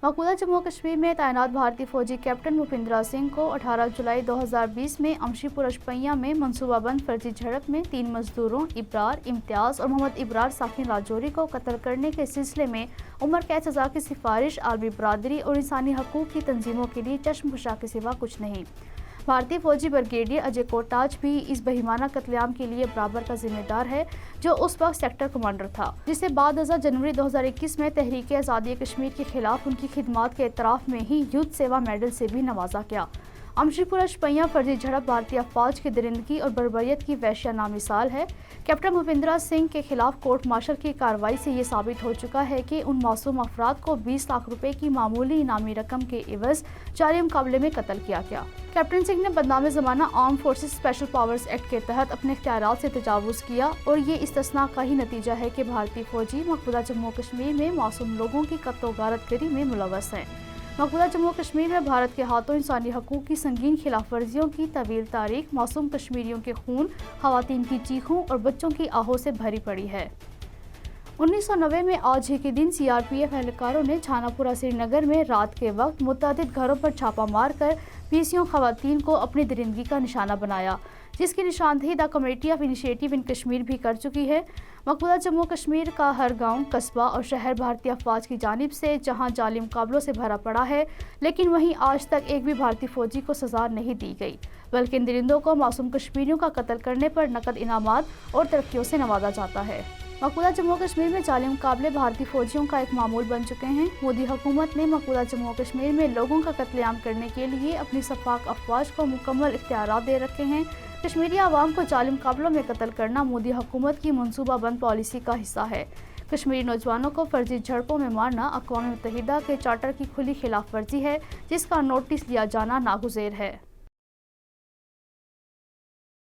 मकबूजा जम्मू कश्मीर में तैनात भारतीय फौजी कैप्टन भूपिंदर सिंह को 18 जुलाई 2020 में अमशीपुर अशपैया में मनसूबाबंद फर्जी झड़प में 3 मजदूरों इब्रार, इम्तियाज और मोहम्मद इब्रार साकिन राजौरी को कत्ल करने के सिलसिले में उम्र कैद सजा की सिफारिश आलमी बरादरी और इंसानी हकूक की तंजीमों के लिए चश्मकुशा के सिवा कुछ नहीं। भारतीय फौजी ब्रिगेडियर अजय कोटाच भी इस बेईमाना कत्लेआम के लिए बराबर का जिम्मेदार है, जो उस वक्त सेक्टर कमांडर था, जिसे बाद जनवरी 2021 में तहरीक आज़ादी कश्मीर के खिलाफ उनकी खिदमात के एतराफ़ में ही युद्ध सेवा मेडल से भी नवाजा गया। अमशीपुर अशपैया फर्जी झड़प भारतीय अफवाज की दरिंदगी और बर्बरियत की वहशियाना मिसाल है। कैप्टन भूपिंदर सिंह के खिलाफ कोर्ट मार्शल की कार्रवाई से ये साबित हो चुका है कि उन मासूम अफराद को 20 लाख रुपए की मामूली इनामी रकम के एवज जारी मुकाबले में कत्ल किया गया। कैप्टन सिंह ने बदनाम ज़माना arm forces special powers act के तहत अपने इख्तियारात से तजावुज़ किया और ये इस्तिस्ना का ही नतीजा है कि भारतीय फौजी मकबूजा जम्मू कश्मीर में मासूम लोगों की कत्ल गारतगरी में मुलव्वस हैं। मकबूजा जम्मू कश्मीर में भारत के हाथों इंसानी हकूक़ की संगीन खिलाफ वर्जियों की तवील तारीख मासूम कश्मीरियों के खून, ख़वातीन की चीखों और बच्चों की आहों से भरी पड़ी है। 1990 में आज ही के दिन CRPF एहलकारों ने छानापुरा श्रीनगर में रात के वक्त मुतअद्दिद घरों पर छापा मार कर 20 ख़वातीन को अपनी दरिंदगी का निशाना बनाया, जिसकी निशानदेही the committee of initiative in Kashmir भी कर चुकी है। मकबूजा जम्मू कश्मीर का हर गांव, कस्बा और शहर भारतीय अफवाज की जानिब से जहां जाली मुकाबलों से भरा पड़ा है, लेकिन वहीं आज तक एक भी भारतीय फौजी को सज़ा नहीं दी गई, बल्कि इन दरिंदों को मासूम कश्मीरियों का कत्ल करने पर नकद इनामात और तरक्कियों से नवाजा जाता है। मकबूजा जम्मू कश्मीर में जाली मुकाबले भारतीय फौजियों का एक मामूल बन चुके हैं। मोदी हुकूमत ने मकबूजा जम्मू कश्मीर में लोगों का कत्लेआम करने के लिए अपनी सफाक अफवाज को मुकम्मल इख्तियारात दे रखे हैं। कश्मीरी आवाम को जाली मुकाबलों में कत्ल करना मोदी हुकूमत की मनसूबाबंद पॉलिसी का हिस्सा है। कश्मीरी नौजवानों को फर्जी झड़पों में मारना अक़वाम मुत्तहिदा के चार्टर की खुली खिलाफ वर्जी है, जिसका नोटिस लिया जाना नागुज़ेर है।